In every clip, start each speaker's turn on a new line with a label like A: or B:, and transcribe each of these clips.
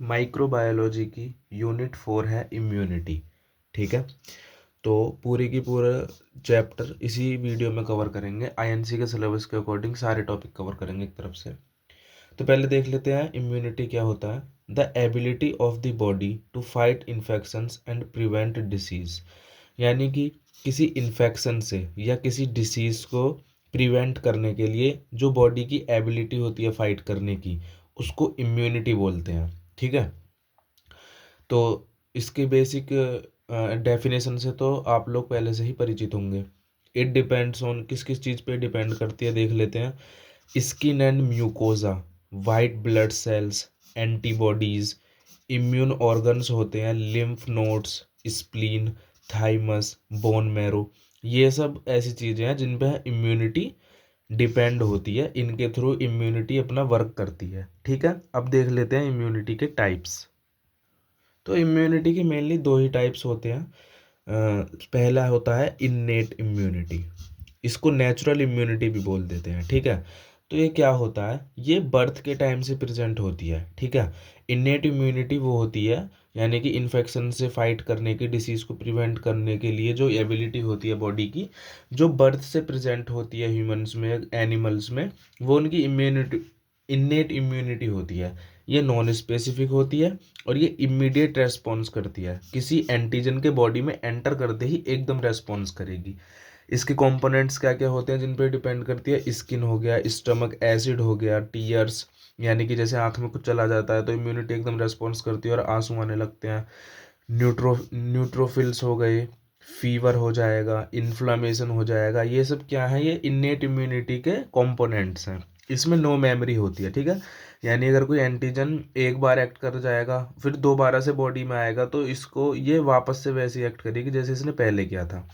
A: Microbiology की unit 4 है immunity. ठीक है, तो पूरी की पूरा चैप्टर इसी वीडियो में कवर करेंगे। आईएनसी के सिलेबस के अकॉर्डिंग सारे टॉपिक कवर करेंगे एक तरफ से। तो पहले देख लेते हैं इम्यूनिटी क्या होता है। The ability of the body to fight infections and prevent disease, यानी कि किसी इन्फेक्शन से या किसी डिसीज़ को प्रिवेंट करने के लिए जो बॉडी की एबिलिटी होती है फाइट करने की, उसको इम्यूनिटी बोलते हैं। ठीक है, तो इसके बेसिक डेफिनेशन से तो आप लोग पहले से ही परिचित होंगे। इट डिपेंड्स ऑन, किस किस चीज़ पे डिपेंड करती है देख लेते हैं। Skin and mucosa, white blood cells, antibodies, immune organs होते हैं, lymph nodes, spleen, thymus, bone marrow. ये सब ऐसी चीज़ें हैं जिन पे इम्यूनिटी डिपेंड होती है, इनके थ्रू इम्यूनिटी अपना वर्क करती है। ठीक है, अब देख लेते हैं इम्यूनिटी के टाइप्स। तो इम्यूनिटी के मेनली दो ही टाइप्स होते हैं। पहला होता है इन्नेट इम्यूनिटी, इसको नेचुरल इम्यूनिटी भी बोल देते हैं। ठीक है, तो ये क्या होता है, ये बर्थ के टाइम से प्रेजेंट होती है। ठीक है, इन्नेट इम्यूनिटी वो होती है, यानी कि इन्फेक्शन से फाइट करने की, डिसीज़ को प्रिवेंट करने के लिए जो एबिलिटी होती है बॉडी की, जो बर्थ से प्रेजेंट होती है ह्यूमंस में, एनिमल्स में, वो उनकी इम्यूनिटी इन्नेट इम्यूनिटी होती है। ये नॉन स्पेसिफिक होती है और ये इमीडिएट रेस्पॉन्स करती है। किसी एंटीजन के बॉडी में एंटर करते ही एकदम रेस्पॉन्स करेगी। इसके कंपोनेंट्स क्या क्या होते हैं जिन पे डिपेंड करती है। स्किन हो गया, स्टमक एसिड हो गया, टीयर्स, यानी कि जैसे आंख में कुछ चला जाता है तो इम्यूनिटी एकदम रेस्पॉन्स करती है और आंसू आने लगते हैं। न्यूट्रोफिल्स हो गए, फीवर हो जाएगा, इन्फ्लामेशन हो जाएगा। ये सब क्या है, ये इन्नेट इम्यूनिटी के कंपोनेंट्स हैं। इसमें नो मेमोरी होती है। ठीक है, यानी अगर कोई एंटीजन एक बार एक्ट कर जाएगा, फिर दोबारा से बॉडी में आएगा तो इसको ये वापस से वैसे ही एक्ट करेगी जैसे इसने पहले किया था।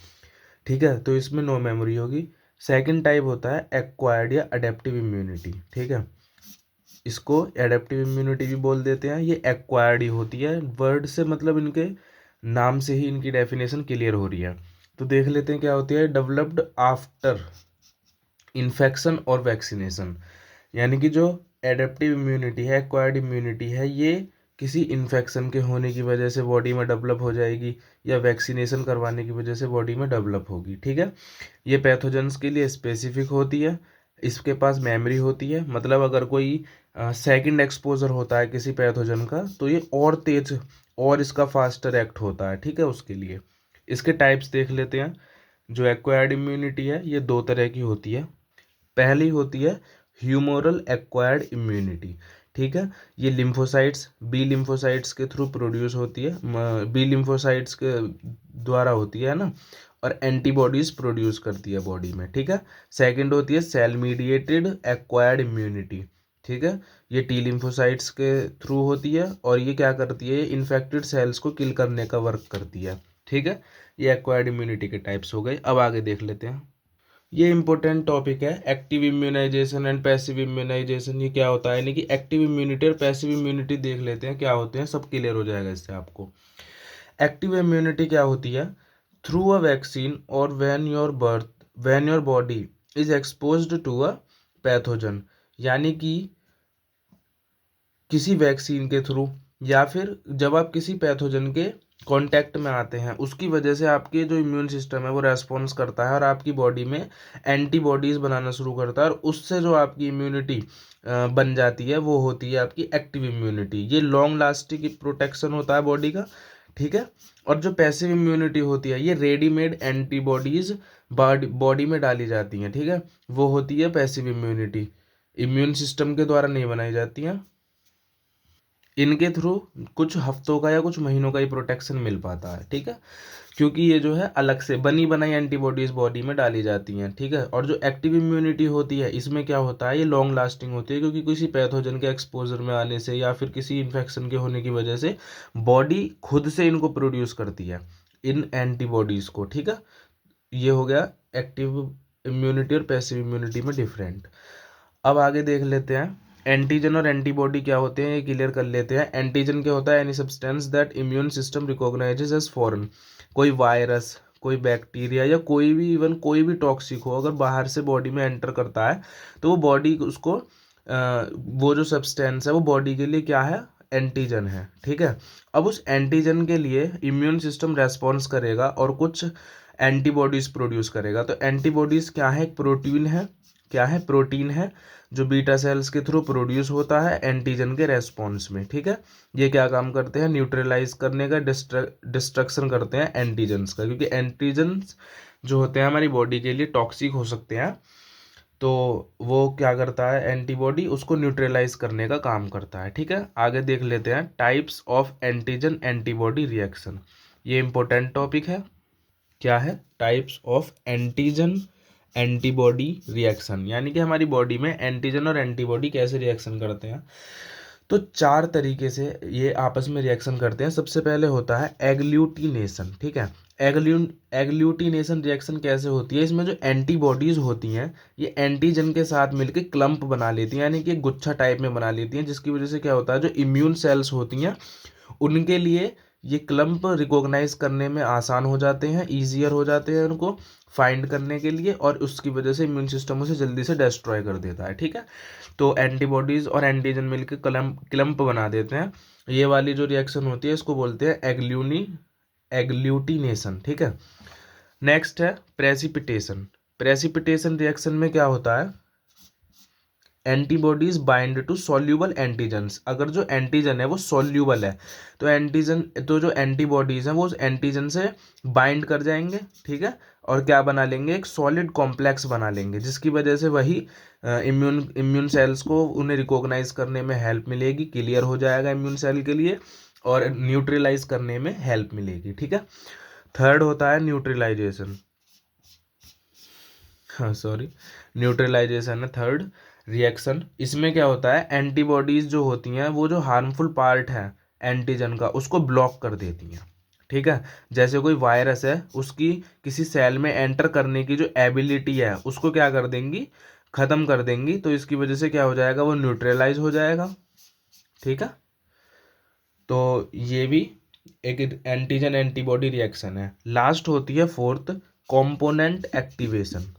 A: ठीक है, तो इसमें नो मेमोरी होगी। सेकंड टाइप होता है एक्वायर्ड या अडेप्टिव इम्यूनिटी। ठीक है, इसको एडेप्टिव इम्यूनिटी भी बोल देते हैं। ये एक्वायर्ड ही होती है, वर्ड से मतलब इनके नाम से ही इनकी डेफिनेशन क्लियर हो रही है। तो देख लेते हैं क्या होती है। डेवलप्ड आफ्टर इन्फेक्शन और वैक्सीनेशन, यानी कि जो एडेप्टिव इम्यूनिटी है, एक्वायर्ड इम्यूनिटी है, ये किसी इन्फेक्शन के होने की वजह से बॉडी में डेवलप हो जाएगी या वैक्सीनेशन करवाने की वजह से बॉडी में डेवलप होगी। ठीक है, ये पैथोजेंस के लिए स्पेसिफिक होती है। इसके पास मेमोरी होती है, मतलब अगर कोई सेकंड एक्सपोजर होता है किसी पैथोजन का तो ये और तेज और इसका फास्टर एक्ट होता है। ठीक है, उसके लिए इसके टाइप्स देख लेते हैं। जो एक्वायर्ड इम्यूनिटी है ये दो तरह की होती है। पहली होती है ह्यूमोरल एक्वायर्ड इम्यूनिटी। ठीक है, ये लिम्फोसाइट्स, बी लिम्फोसाइट्स के थ्रू प्रोड्यूस होती है, बी लिम्फोसाइट्स के द्वारा होती है ना, और एंटीबॉडीज प्रोड्यूस करती है बॉडी में। ठीक है, सेकंड होती है सेल मीडिएटेड एक्वायर्ड इम्यूनिटी। ठीक है, ये टी लिम्फोसाइट्स के थ्रू होती है और ये क्या करती है, इन्फेक्टेड सेल्स को किल करने का वर्क करती है। ठीक है, ये एक्वायर्ड इम्यूनिटी के टाइप्स हो गए। अब आगे देख लेते हैं। ये इंपॉर्टेंट टॉपिक है, active immunization and passive immunization. ये क्या होता है, यानी कि एक्टिव इम्यूनिटी और पैसिव इम्यूनिटी देख लेते हैं क्या होते हैं, सब क्लियर हो जाएगा इससे आपको। एक्टिव इम्यूनिटी क्या होती है, थ्रू अ वैक्सीन और when your body is exposed to a pathogen, यानी कि किसी वैक्सीन के थ्रू या फिर जब आप किसी पैथोजन के कांटेक्ट में आते हैं, उसकी वजह से आपके जो इम्यून सिस्टम है वो रेस्पॉन्स करता है और आपकी बॉडी में एंटीबॉडीज बनाना शुरू करता है और उससे जो आपकी इम्यूनिटी बन जाती है वो होती है आपकी एक्टिव इम्यूनिटी। ये लॉन्ग लास्टिंग प्रोटेक्शन होता है बॉडी का। ठीक है, और जो पैसिव इम्यूनिटी होती है ये रेडीमेड एंटीबॉडीज बॉडी में डाली जाती हैं। ठीक है, वो होती है पैसिव इम्यूनिटी, इम्यून सिस्टम के द्वारा नहीं बनाई जाती हैं। इनके थ्रू कुछ हफ्तों का या कुछ महीनों का ही प्रोटेक्शन मिल पाता है। ठीक है, क्योंकि ये जो है अलग से बनी बनाई एंटीबॉडीज बॉडी में डाली जाती हैं। ठीक है, और जो एक्टिव इम्यूनिटी होती है इसमें क्या होता है, ये लॉन्ग लास्टिंग होती है, क्योंकि किसी पैथोजन के एक्सपोजर में आने से या फिर किसी इन्फेक्शन के होने की वजह से बॉडी खुद से इनको प्रोड्यूस करती है, इन एंटीबॉडीज को। ठीक है, ये हो गया एक्टिव इम्यूनिटी और पैसिव इम्यूनिटी में डिफरेंट। अब आगे देख लेते हैं एंटीजन और एंटीबॉडी क्या होते हैं, ये क्लियर कर लेते हैं। एंटीजन क्या होता है, any substance that immune system recognizes as foreign. कोई वायरस, कोई बैक्टीरिया या कोई भी, इवन कोई भी टॉक्सिक हो, अगर बाहर से बॉडी में एंटर करता है तो वो बॉडी उसको वो जो सब्सटेंस है वो बॉडी के लिए क्या है, एंटीजन है, ठीक है। अब उस एंटीजन के लिए इम्यून सिस्टम रेस्पॉन्स करेगा और कुछ एंटीबॉडीज प्रोड्यूस करेगा। तो एंटीबॉडीज क्या है, एक प्रोटीन है, क्या है, प्रोटीन है जो बीटा सेल्स के थ्रू प्रोड्यूस होता है एंटीजन के रेस्पॉन्स में, ठीक है। ये क्या काम करते हैं, न्यूट्रलाइज करने का, डिस्ट्रक्शन करते हैं एंटीजन्स का, क्योंकि एंटीजन्स जो होते हैं हमारी बॉडी के लिए टॉक्सिक हो सकते हैं। तो वो क्या करता है, एंटीबॉडी उसको न्यूट्रलाइज करने का काम करता है, ठीक है। आगे देख लेते हैं types of antigen antibody reaction. ये इंपॉर्टेंट टॉपिक है। क्या है, types of antigen antibody reaction, यानी कि हमारी बॉडी में एंटीजन और एंटीबॉडी कैसे रिएक्शन करते हैं। तो 4 तरीके से ये आपस में रिएक्शन करते हैं। सबसे पहले होता है एग्लूटिनेशन, ठीक है। एग्लूटिनेशन रिएक्शन कैसे होती है, इसमें जो एंटीबॉडीज होती हैं ये एंटीजन के साथ मिलकर क्लम्प बना लेती हैं, यानी कि गुच्छा टाइप में बना लेती हैं, जिसकी वजह से क्या होता है, जो इम्यून सेल्स होती हैं उनके लिए ये क्लम्प रिकॉग्नाइज करने में आसान हो जाते हैं, ईजियर हो जाते हैं उनको फाइंड करने के लिए, और उसकी वजह से इम्यून सिस्टम उसे जल्दी से डिस्ट्रॉय कर देता है, ठीक है। तो एंटीबॉडीज और एंटीजन मिलकर क्लम्प बना देते हैं। ये वाली जो रिएक्शन होती है इसको बोलते हैं एग्लूटिनेशन, ठीक है। नेक्स्ट है प्रेसिपिटेशन। प्रेसिपिटेशन रिएक्शन में क्या होता है, antibodies bind to soluble antigens. अगर जो एंटीजन है वो सॉल्यूबल है तो जो एंटीबॉडीज हैं वो उस एंटीजन से बाइंड कर जाएंगे, ठीक है, और क्या बना लेंगे, एक सॉलिड कॉम्प्लेक्स बना लेंगे, जिसकी वजह से वही इम्यून सेल्स को उन्हें रिकॉग्नाइज करने में हेल्प मिलेगी, क्लियर हो जाएगा इम्यून सेल के लिए, और न्यूट्रलाइज करने में हेल्प मिलेगी, ठीक है। थर्ड होता है न्यूट्रलाइजेशन, न्यूट्रलाइजेशन है थर्ड रिएक्शन। इसमें क्या होता है, एंटीबॉडीज जो होती हैं वो जो हार्मफुल पार्ट है एंटीजन का उसको ब्लॉक कर देती हैं, ठीक है। जैसे कोई वायरस है उसकी किसी सेल में एंटर करने की जो एबिलिटी है उसको क्या कर देंगी, ख़त्म कर देंगी। तो इसकी वजह से क्या हो जाएगा, वो न्यूट्रलाइज हो जाएगा, ठीक है। तो ये भी एक एंटीजन एंटीबॉडी रिएक्शन है। लास्ट होती है फोर्थ, कॉम्पोनेंट एक्टिवेशन।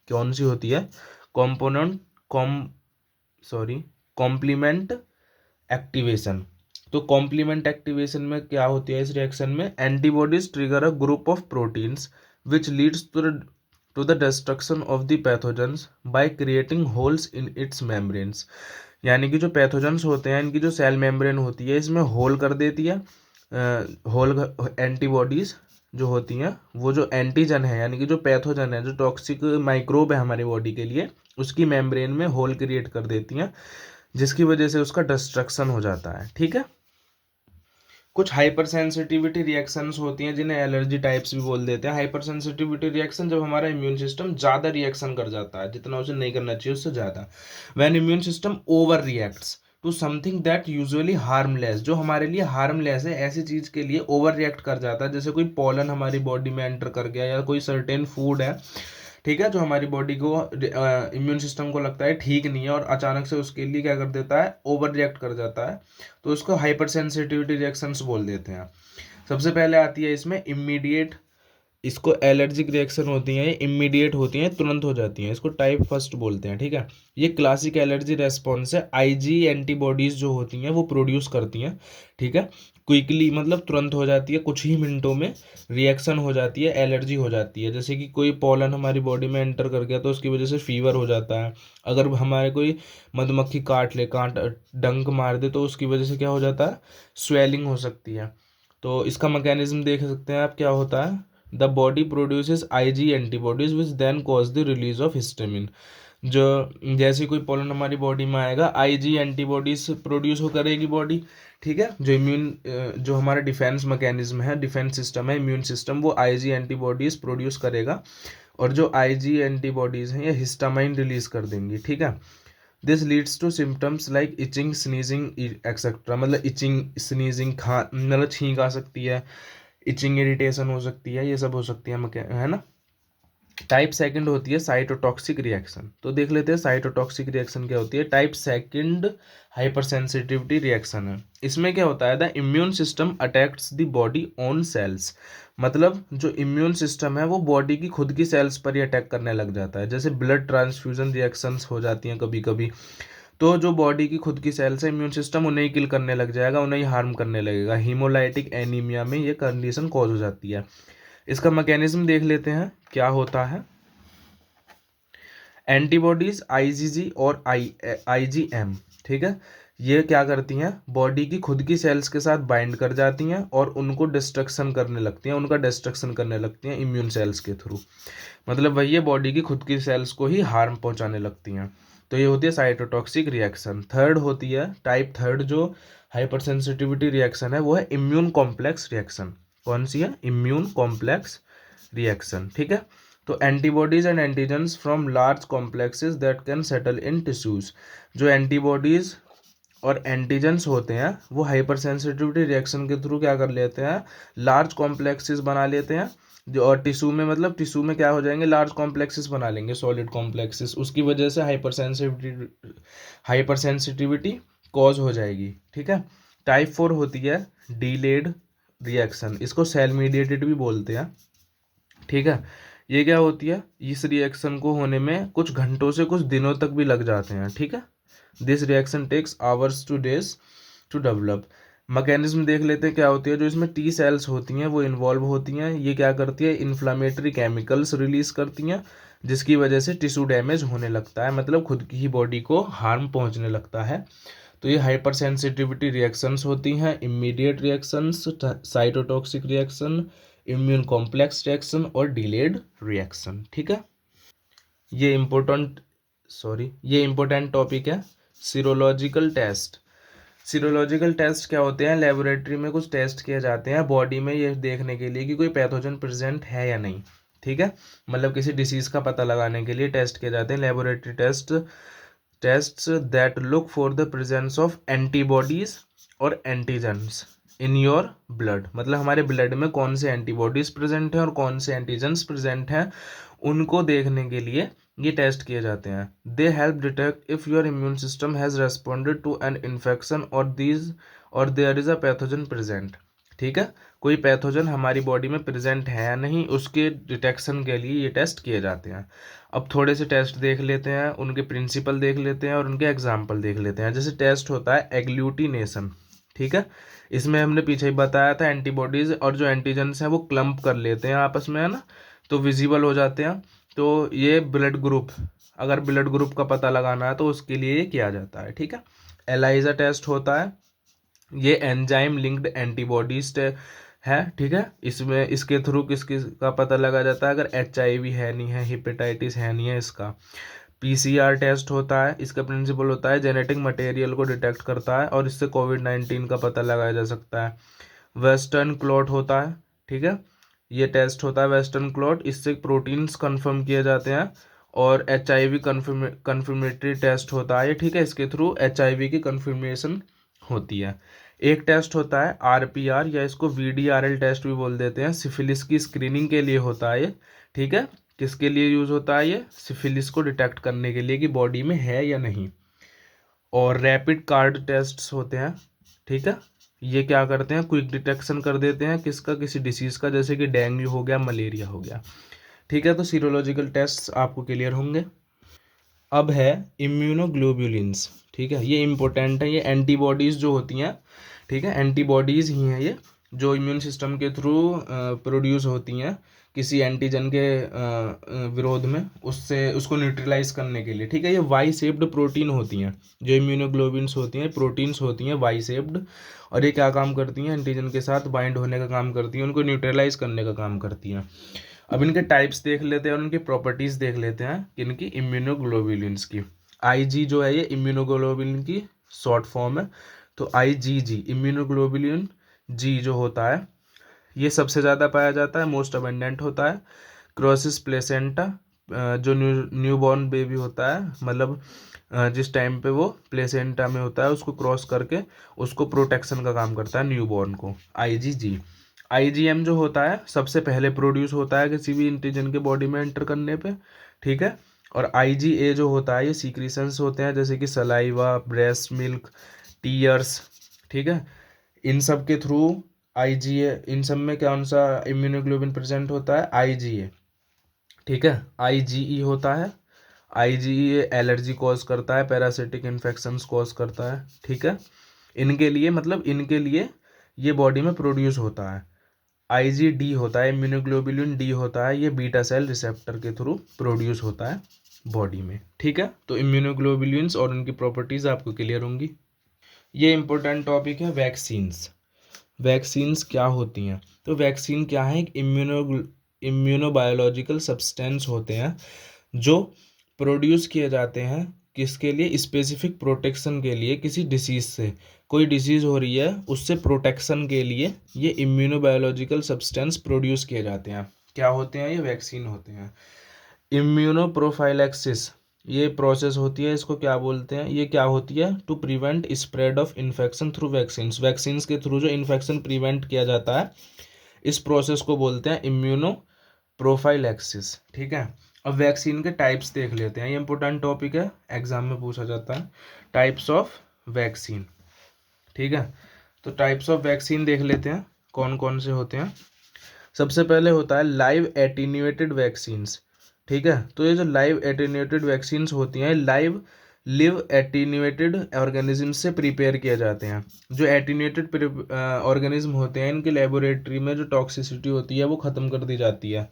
A: कौन सी होती है, कॉम्प्लीमेंट एक्टिवेशन। तो कॉम्प्लीमेंट एक्टिवेशन में क्या होती है, इस रिएक्शन में antibodies trigger a group of proteins which leads to the destruction of the pathogens by creating holes in its membranes. यानी कि जो पैथोजेंस होते हैं इनकी जो सेल मेम्ब्रेन होती है इसमें होल कर देती है, एंटीबॉडीज जो होती हैं वो जो एंटीजन है यानी कि जो पैथोजन है, जो टॉक्सिक माइक्रोब है हमारी बॉडी के लिए, उसकी मेम्ब्रेन में होल क्रिएट कर देती हैं, जिसकी वजह से उसका डिस्ट्रक्शन हो जाता है, ठीक है। कुछ हाइपर सेंसिटिविटी रिएक्शंस होती हैं जिन्हें एलर्जी टाइप्स भी बोल देते हैं। हाइपर सेंसिटिविटी रिएक्शन जब हमारा इम्यून सिस्टम ज़्यादा रिएक्शन कर जाता है, जितना उसे नहीं करना चाहिए उससे ज़्यादा। When immune system overreacts to something that usually harmless, जो हमारे लिए हार्मलेस है ऐसी चीज़ के लिए ओवर रिएक्ट कर जाता है। जैसे कोई पॉलन हमारी बॉडी में एंटर कर गया या कोई सर्टेन फूड है, ठीक है, जो हमारी बॉडी को इम्यून सिस्टम को लगता है ठीक नहीं है और अचानक से उसके लिए क्या कर देता है, ओवर रिएक्ट कर जाता है, तो उसको हाइपर सेंसिटिविटी रिएक्शंस बोल देते हैं। सबसे पहले आती है इसमें इमीडिएट, इसको एलर्जिक रिएक्शन होती हैं, इमीडिएट होती हैं, तुरंत हो जाती हैं, इसको टाइप फर्स्ट बोलते हैं, ठीक है। ये क्लासिक एलर्जी रेस्पॉन्स है, आईजी एंटीबॉडीज जो होती हैं वो प्रोड्यूस करती हैं, ठीक है। क्विकली मतलब तुरंत हो जाती है, कुछ ही मिनटों में रिएक्शन हो जाती है, एलर्जी हो जाती है। जैसे कि कोई पॉलन हमारी बॉडी में एंटर कर गया तो उसकी वजह से फीवर हो जाता है। अगर हमारे कोई मधुमक्खी डंक मार दे तो उसकी वजह से क्या हो जाता है, स्वेलिंग हो सकती है। तो इसका मैकेनिज्म देख सकते हैं आप, क्या होता है, the body produces IG antibodies which then cause the release of histamine. जो जैसे कोई पोलन हमारी बॉडी में आएगा, आईजी एंटीबॉडीज प्रोड्यूस हो करेगी बॉडी, ठीक है। जो हमारा डिफेंस मैकेनिज्म है, डिफेंस सिस्टम है, इम्यून सिस्टम, वो आईजी एंटीबॉडीज प्रोड्यूस करेगा, और जो आईजी एंटीबॉडीज हैं ये हिस्टामाइन रिलीज कर देंगी, ठीक है। This leads to symptoms like itching, sneezing etcetera. मतलब इचिंग, स्नीजिंग, मतलब छींक आ सकती है, इचिंग, इरिटेशन हो सकती है, ये सब हो सकती है ना। टाइप सेकंड होती है साइटोटॉक्सिक रिएक्शन। तो देख लेते हैं साइटोटॉक्सिक रिएक्शन क्या होती है। Type second hypersensitivity reaction है। इसमें क्या होता है, the immune system attacks the body own cells. मतलब जो इम्यून सिस्टम है वो बॉडी की खुद की सेल्स पर ही अटैक करने लग जाता है। जैसे ब्लड ट्रांसफ्यूजन रिएक्शंस हो जाती हैं कभी कभी, तो जो बॉडी की खुद की सेल्स है, इम्यून सिस्टम उन्हें ही किल करने लग जाएगा, उन्हें ही हार्म करने लगेगा। हीमोलाइटिक एनीमिया में ये कंडीशन कॉज हो जाती है। इसका मैकेनिज्म देख लेते हैं क्या होता है। एंटीबॉडीज आईजीजी और आईजीएम, ठीक है, ये क्या करती हैं, बॉडी की खुद की सेल्स के साथ बाइंड कर जाती हैं और उनको डिस्ट्रक्शन करने लगती हैं, उनका डिस्ट्रक्शन करने लगती हैं इम्यून सेल्स के थ्रू। मतलब वही है, बॉडी की खुद की सेल्स को ही हार्म पहुंचाने लगती हैं। तो ये होती है साइटोटॉक्सिक रिएक्शन। थर्ड होती है टाइप थर्ड जो हाइपर सेंसिटिविटी रिएक्शन है, वो है इम्यून कॉम्प्लेक्स रिएक्शन। कौन सी है? इम्यून कॉम्प्लेक्स रिएक्शन, ठीक है। तो antibodies and antigens from large complexes that can settle in tissues. जो एंटीबॉडीज और एंटीजेंस होते हैं वो हाइपर सेंसिटिविटी रिएक्शन के थ्रू क्या कर लेते हैं, लार्ज कॉम्प्लेक्सेस बना लेते हैं। जो और टिश्यू में, मतलब टिश्यू में क्या हो जाएंगे, लार्ज कॉम्प्लेक्सेस बना लेंगे, सॉलिड कॉम्प्लेक्सेस। उसकी वजह से हाइपर सेंसिटिविटी कॉज हो जाएगी, ठीक है। टाइप 4 होती है डीलेड रिएक्शन, इसको सेल मीडिएटेड भी बोलते हैं, ठीक है। ये क्या होती है, इस रिएक्शन को होने में कुछ घंटों से कुछ दिनों तक भी लग जाते हैं, ठीक है। This reaction takes hours to days to develop. Mechanism देख लेते हैं क्या होती है। जो इसमें टी सेल्स होती हैं वो इन्वॉल्व होती हैं। ये क्या करती है, इन्फ्लामेटरी केमिकल्स रिलीज करती हैं, जिसकी वजह से टिश्यू डैमेज होने लगता है, मतलब खुद की ही बॉडी को हार्म पहुंचने लगता है। तो ये हाइपर सेंसिटिविटी रिएक्शंस होती हैं, immediate reactions, cytotoxic reaction, immune complex reaction और डिलेड रिएक्शन, ठीक है। ये इम्पोर्टेंट टॉपिक है। Serological test. सीरोलॉजिकल टेस्ट क्या होते हैं, लेबोरेटरी में कुछ टेस्ट किए जाते हैं बॉडी में ये देखने के लिए कि कोई पैथोजन प्रेजेंट है या नहीं, ठीक है। मतलब किसी डिसीज का पता लगाने के लिए टेस्ट किए जाते हैं, laboratory tests that look for the presence of antibodies और एंटीजेंस इन योर ब्लड। मतलब हमारे ब्लड में कौन से एंटीबॉडीज प्रेजेंट हैं और कौन से एंटीजेंस प्रेजेंट हैं, उनको देखने के लिए ये टेस्ट किए जाते हैं। They help detect if your immune system has responded to an infection और there is a pathogen present, ठीक है। कोई पैथोजन हमारी बॉडी में प्रेजेंट है या नहीं, उसके डिटेक्शन के लिए ये टेस्ट किए जाते हैं। अब थोड़े से टेस्ट देख लेते हैं, उनके प्रिंसिपल देख लेते हैं और उनके एग्जाम्पल देख लेते हैं। जैसे टेस्ट होता है एग्लूटिनेशन, ठीक है। इसमें हमने पीछे ही बताया था, एंटीबॉडीज और जो एंटीजेंस हैं वो क्लम्प कर लेते हैं आपस में, है ना, तो विजिबल हो जाते हैं। तो ये ब्लड ग्रुप, अगर ब्लड ग्रुप का पता लगाना है तो उसके लिए ये किया जाता है, ठीक है। एलाइजा टेस्ट होता है, ये एंजाइम लिंक्ड एंटीबॉडीज है, ठीक है। इसमें इसके थ्रू किस किस का पता लगा जाता है, अगर HIV है नहीं है, हेपेटाइटिस है नहीं है, इसका। PCR टेस्ट होता है, इसका प्रिंसिपल होता है जेनेटिक मटेरियल को डिटेक्ट करता है और इससे कोविड-19 का पता लगाया जा सकता है। वेस्टर्न क्लॉट होता है, ठीक है, ये टेस्ट होता है वेस्टर्न क्लॉट, इससे प्रोटीन्स कंफर्म किए जाते हैं। और HIV कन्फर्मेटरी टेस्ट होता है, ठीक है, इसके थ्रू HIV की कन्फर्मेशन होती है। एक टेस्ट होता है RPR या इसको VDRL टेस्ट भी बोल देते हैं, सिफिलिस की स्क्रीनिंग के लिए होता है ये, ठीक है। किसके लिए यूज होता है ये, सिफिलिस को डिटेक्ट करने के लिए कि बॉडी में है या नहीं। और रैपिड कार्ड टेस्ट्स होते हैं, ठीक है, ये क्या करते हैं, क्विक डिटेक्शन कर देते हैं किसका, किसी डिसीज का, जैसे कि डेंगू हो गया, मलेरिया हो गया, ठीक है। तो सीरोलॉजिकल टेस्ट आपको क्लियर होंगे। अब है इम्यूनोग्लोबुलिन्स, ठीक है, ये इंपॉर्टेंट है। ये एंटीबॉडीज़ जो होती हैं, ठीक है, एंटीबॉडीज़ ही हैं ये, जो इम्यून सिस्टम के थ्रू प्रोड्यूस होती हैं किसी एंटीजन के विरोध में, उससे उसको न्यूट्रलाइज करने के लिए, ठीक है। ये वाई शेप्ड प्रोटीन होती हैं, जो इम्यूनोग्लोबिन्स होती हैं, प्रोटीन्स होती हैं वाई शेप्ड, और ये क्या काम करती हैं, एंटीजन के साथ बाइंड होने का काम करती हैं, उनको न्यूट्रलाइज करने का काम करती हैं। अब इनके टाइप्स देख लेते हैं और उनकी प्रॉपर्टीज़ देख लेते हैं इनकी इम्यूनोग्लोबुलिन्स की। IG जो है ये इम्यूनोग्लोबुलिन की शॉर्ट फॉर्म है। तो IgG इम्यूनोग्लोबुलिन G जो होता है ये सबसे ज़्यादा पाया जाता है, मोस्ट अबेंडेंट होता है। क्रॉसिस प्लेसेंटा, जो न्यूबॉर्न बेबी होता है, मतलब जिस टाइम पे वो प्लेसेंटा में होता है उसको क्रॉस करके उसको प्रोटेक्शन का काम करता है न्यूबॉर्न को, IgG। IgM जो होता है सबसे पहले प्रोड्यूस होता है किसी भी एंटीजन के बॉडी में एंटर करने पे, ठीक है। और IgA जो होता है ये सीक्रेशंस होते हैं, जैसे कि सलाइवा, ब्रेस्ट मिल्क, टीयर्स, ठीक है। इन सब के थ्रू IgA, इन सब में कौन सा इम्यूनोग्लोबिन प्रेजेंट होता है, IgA, ठीक है। IgE होता है, आईजी ये एलर्जी कॉज करता है, पैरासिटिक इन्फेक्शंस कॉज करता है, ठीक है। इनके लिए मतलब इनके लिए ये बॉडी में प्रोड्यूस होता है। आईजीडी होता है, इम्यूनोग्लोबुलिन डी होता है, ये बीटा सेल रिसेप्टर के थ्रू प्रोड्यूस होता है बॉडी में, ठीक है। तो इम्यूनोग्लोबुलिन्स और उनकी प्रॉपर्टीज आपको क्लियर होंगी। ये इंपॉर्टेंट टॉपिक है वैक्सीन्स। वैक्सीन्स क्या होती हैं? तो वैक्सीन क्या है? एक इम्यूनोबायोलॉजिकल सब्सटेंस होते हैं जो प्रोड्यूस किए जाते हैं किसके लिए? स्पेसिफिक प्रोटेक्शन के लिए, किसी डिसीज से। कोई डिसीज हो रही है उससे प्रोटेक्शन के लिए ये इम्यूनोबायोलॉजिकल सब्सटेंस प्रोड्यूस किए जाते हैं। क्या होते हैं? ये वैक्सीन होते हैं। इम्यूनोप्रोफाइलैक्सिस ये प्रोसेस होती है, इसको क्या बोलते हैं? ये क्या होती है? To prevent spread of infection through vaccines. Vaccines के थ्रू जो इन्फेक्शन प्रिवेंट किया जाता है, इस प्रोसेस को बोलते हैं इम्यूनो प्रोफाइलैक्सिस, ठीक है। अब वैक्सीन के टाइप्स देख लेते हैं, ये इंपॉर्टेंट टॉपिक है, एग्जाम में पूछा जाता है। टाइप्स ऑफ वैक्सीन, ठीक है। तो टाइप्स ऑफ वैक्सीन देख लेते हैं कौन कौन से होते हैं। सबसे पहले होता है लाइव एटीन्यूएटेड वैक्सीन्स, ठीक है। तो ये जो लाइव एटीन्यूएटेड वैक्सीन्स होती हैं, लिव एटीन्यूएटेड ऑर्गेनिज्म से प्रिपेयर किए जाते हैं। जो एटीन्यूएटेड ऑर्गेनिज्म होते हैं, इनकी लेबोरेटरी में जो टॉक्सिसिटी होती है वो ख़त्म कर दी जाती है,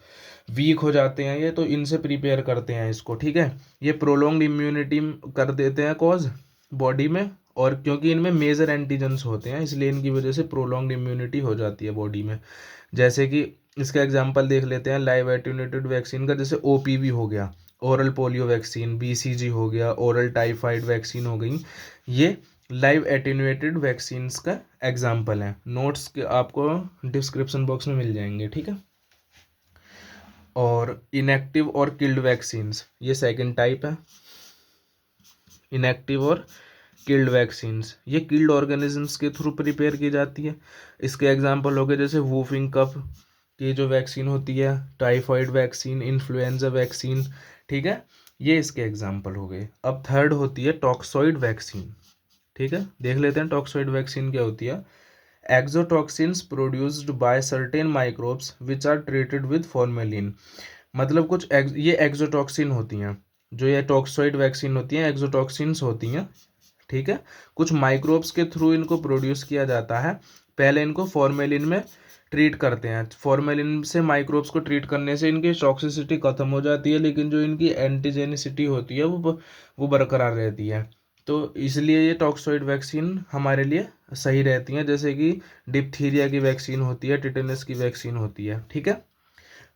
A: वीक हो जाते हैं ये, तो इनसे प्रिपेयर करते हैं इसको, ठीक है। ये प्रोलॉन्ग्ड इम्यूनिटी कर देते हैं कॉज बॉडी में, और क्योंकि इनमें मेजर एंटीजेंस होते हैं इसलिए इनकी वजह से प्रोलॉन्ग्ड इम्यूनिटी हो जाती है बॉडी में। जैसे कि इसका एग्जांपल देख लेते हैं लाइव एटीन्यूएटेड वैक्सीन का, जैसे ओपीवी हो गया, ओरल पोलियो वैक्सीन, बीसीजी हो गया, ओरल टाइफाइड वैक्सीन हो गई, ये लाइव एटीन्यूएटेड वैक्सीन्स का एग्जांपल है। नोट्स के आपको डिस्क्रिप्शन बॉक्स में मिल जाएंगे, ठीक है। और इनएक्टिव और किल्ड वैक्सीन्स, ये सेकंड टाइप है, इनएक्टिव और किल्ड वैक्सीन्स। ये किल्ड ऑर्गेनिजम्स के थ्रू प्रिपेयर की जाती है। इसके एग्जांपल हो गए जैसे वूफिंग कफ की जो वैक्सीन होती है, टाइफाइड वैक्सीन, इन्फ्लुएंजा वैक्सीन, ठीक है, ये इसके एग्जांपल हो गए। अब थर्ड होती है टॉक्सॉइड वैक्सीन, ठीक है। देख लेते हैं टॉक्सॉइड वैक्सीन क्या होती है। Exotoxins produced by certain microbes which are treated with formalin. मतलब ये एक्सोटॉक्सिन होती हैं, जो ये टॉक्सॉइड वैक्सीन होती हैं एक्सोटॉक्सिन्स होती हैं, ठीक है। कुछ माइक्रोब्स के थ्रू इनको प्रोड्यूस किया जाता है। पहले इनको फॉर्मेलिन में ट्रीट करते हैं, फॉर्मेलिन से माइक्रोब्स को ट्रीट करने से इनकी टॉक्सिसिटी खत्म हो जाती है, लेकिन जो इनकी एंटीजेनिसिटी होती है वो बरकरार रहती है। तो इसलिए ये टॉक्सॉइड वैक्सीन हमारे लिए सही रहती हैं, जैसे कि डिप्थीरिया की वैक्सीन होती है, टिटेनस की वैक्सीन होती है, ठीक है।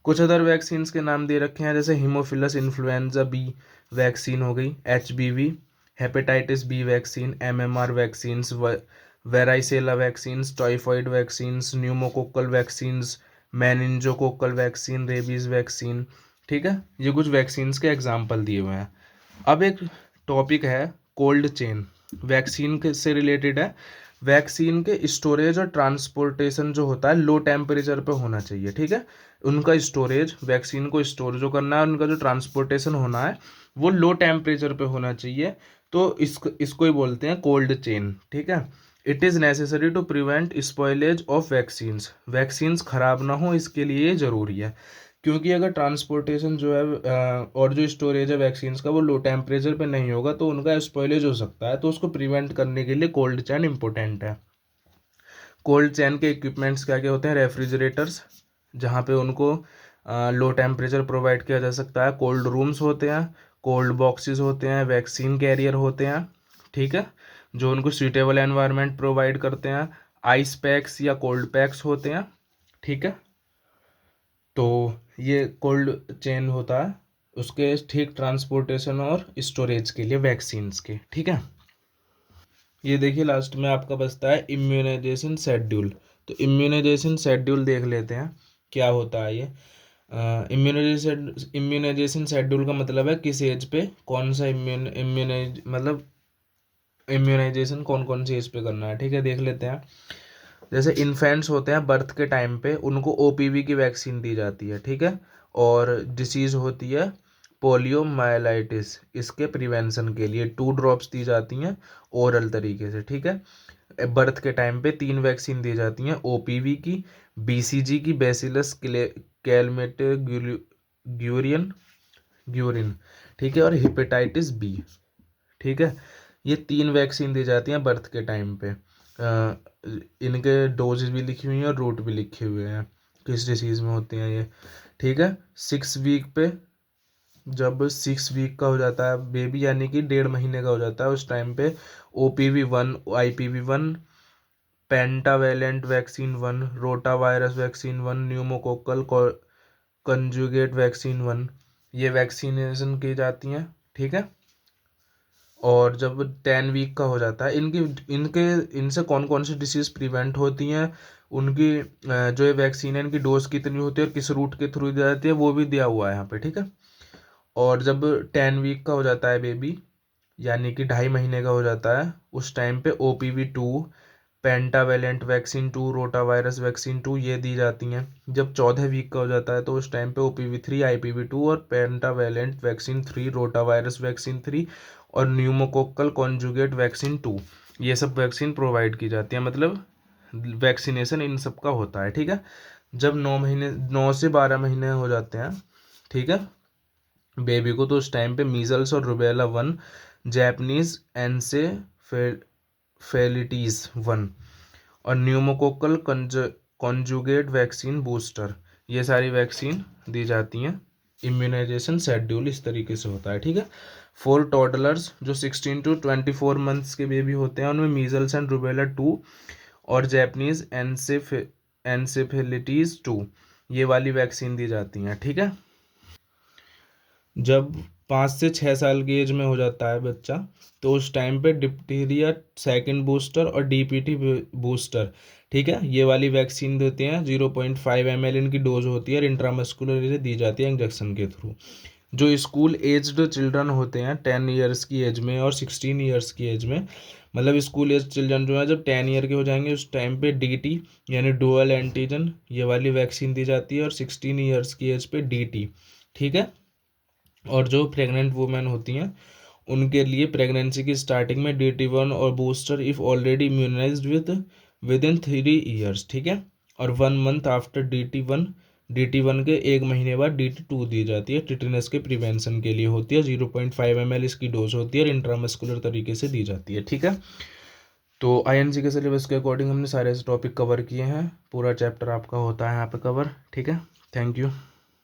A: कुछ अदर वैक्सीन्स के नाम दे रखे हैं, जैसे हीमोफिलस इन्फ्लुएंजा बी वैक्सीन हो गई, HBV, hepatitis B vaccine, MMR vaccines, varicella vaccines, typhoid vaccines, pneumococcal vaccines, meningococcal vaccine, rabies vaccine, ठीक है। ये कुछ वैक्सीन्स के एग्जाम्पल दिए हुए हैं। अब एक टॉपिक है कोल्ड चेन, वैक्सीन के से रिलेटेड है। वैक्सीन के स्टोरेज और ट्रांसपोर्टेशन जो होता है लो टेम्परेचर पे होना चाहिए, ठीक है। उनका स्टोरेज, वैक्सीन को स्टोर जो करना है, उनका जो ट्रांसपोर्टेशन होना है वो लो टेम्परेचर पे होना चाहिए। तो इसको ही बोलते हैं कोल्ड चेन, ठीक है। It is necessary to prevent spoilage of vaccines. Vaccines खराब ना हो इसके लिए ये ज़रूरी है, क्योंकि अगर ट्रांसपोर्टेशन जो है और जो स्टोरेज है वैक्सीन्स का वो लो टेम्परेचर पे नहीं होगा तो उनका स्पॉइलेज हो सकता है, तो उसको प्रिवेंट करने के लिए कोल्ड चेन इंपॉर्टेंट है। कोल्ड चेन के इक्विपमेंट्स क्या क्या होते हैं? रेफ्रिजरेटर्स, जहाँ पे उनको लो टेम्परेचर प्रोवाइड किया जा सकता है, कोल्ड रूम्स होते हैं, कोल्ड बॉक्सेस होते हैं, वैक्सीन कैरियर होते हैं, ठीक है, जो उनको सूटेबल एनवायरनमेंट प्रोवाइड करते हैं, आइस पैक्स या कोल्ड पैक्स होते हैं, ठीक है। तो ये कोल्ड चेन होता है उसके ठीक ट्रांसपोर्टेशन और स्टोरेज के लिए वैक्सीन्स के, ठीक है। ये देखिए लास्ट में आपका बचता है इम्यूनाइजेशन शेड्यूल। तो इम्यूनाइजेशन शेड्यूल देख लेते हैं क्या होता है ये। इम्यूनाइजेशन शेड्यूल का मतलब है किस एज पे कौन सा इम्यूनाइजेशन कौन कौन सी एज पे करना है, ठीक है। देख लेते हैं, जैसे इन्फेंट्स होते हैं बर्थ के टाइम पे उनको ओपीवी की वैक्सीन दी जाती है, ठीक है। और डिसीज़ होती है पोलियो माइलाइटिस, इसके प्रिवेंशन के लिए 2 ड्रॉप्स दी जाती हैं ओरल तरीके से, ठीक है। बर्थ के टाइम पे 3 वैक्सीन दी जाती हैं, ओपीवी की, बीसीजी की, बैसिलस कैलमेटे ग्यूरिन ग्यूरिन, ठीक है, और हेपेटाइटिस बी। ठीक है, ये 3 वैक्सीन दी जाती हैं बर्थ के टाइम पे। इनके डोजेज भी लिखी हुई हैं और रूट भी लिखे हुए हैं किस डिसीज़ में होती हैं ये। ठीक है, 6 वीक पे, जब 6 वीक का हो जाता है बेबी, यानी कि 1.5 महीने का हो जाता है, उस टाइम पे OPV1, IPV1, pentavalent vaccine 1, rota virus vaccine 1, pneumococcal conjugate vaccine 1, ये वैक्सीनेशन की जाती हैं। ठीक है, और जब 10 वीक का हो जाता है, इनकी इनके इनसे कौन कौन सी डिसीज़ प्रिवेंट होती हैं, उनकी जो ये वैक्सीन है इनकी डोज कितनी होती है और किस रूट के थ्रू दी जाती है, वो भी दिया हुआ है यहाँ पे। ठीक है, और जब 10 वीक का हो जाता है बेबी, यानी कि 2.5 महीने का हो जाता है, उस टाइम पे OPV2, pentavalent vaccine 2, rota virus vaccine 2, ये दी जाती हैं। जब 14 वीक का हो जाता है तो उस टाइम पे OPV3, IPV2 और pentavalent vaccine 3, rota virus vaccine 3 और न्यूमोकोक्कल कॉन्जुगेट वैक्सीन 2, ये सब वैक्सीन प्रोवाइड की जाती है। मतलब वैक्सीनेशन इन सब का होता है। ठीक है, जब 9 से 12 महीने हो जाते हैं, ठीक है, बेबी को, तो उस टाइम पे मीजल्स और रुबेला 1, जैपनीज एनसेफेलिटीज 1 और न्यूमोकोकल कॉन्जुगेट वैक्सीन बूस्टर, ये सारी वैक्सीन दी जाती हैं। इम्यूनाइजेशन शेड्यूल इस तरीके से होता है। ठीक है, फॉर टॉडलर्स जो 16 to 24 मंथ्स के बेबी होते हैं, उनमें मीजल्स एंड रुबेला 2 और जैपनीज एनसेफेलिटीज 2, ये वाली वैक्सीन दी जाती हैं। ठीक है, जब 5 से 6 साल की एज में हो जाता है बच्चा, तो उस टाइम पे डिप्टीरिया सेकंड बूस्टर और DPT बूस्टर, ठीक है, ये वाली वैक्सीन देते हैं। 0.5 ml इनकी डोज होती है और इंट्रामस्कुलर दी जाती है इंजेक्शन के थ्रू। जो स्कूल एज्ड चिल्ड्रन होते हैं 10 ईयर्स की एज में और 16 ईयर्स की एज में, मतलब स्कूल एज चिल्ड्रन जो है जब 10 ईयर के हो जाएंगे, उस टाइम पे DT यानी डुअल एंटीजन, ये वाली वैक्सीन दी जाती है, और 16 ईयर्स की एज पे DT। ठीक है, और जो प्रेग्नेंट वुमेन होती हैं उनके लिए प्रेगनेंसी की स्टार्टिंग में DT1 और booster if already immunised with in 3 years. ठीक है, और 1 मंथ आफ्टर DT1 के 1 महीने बाद DT2 दी जाती है, टिटेनस के प्रिवेंशन के लिए होती है। 0.5 ml इसकी डोज होती है और इंट्रामस्कुलर तरीके से दी जाती है। ठीक है, तो INC के सिलेबस के अकॉर्डिंग हमने सारे टॉपिक कवर किए हैं। पूरा चैप्टर आपका होता है यहाँ पे कवर। ठीक है, थैंक यू।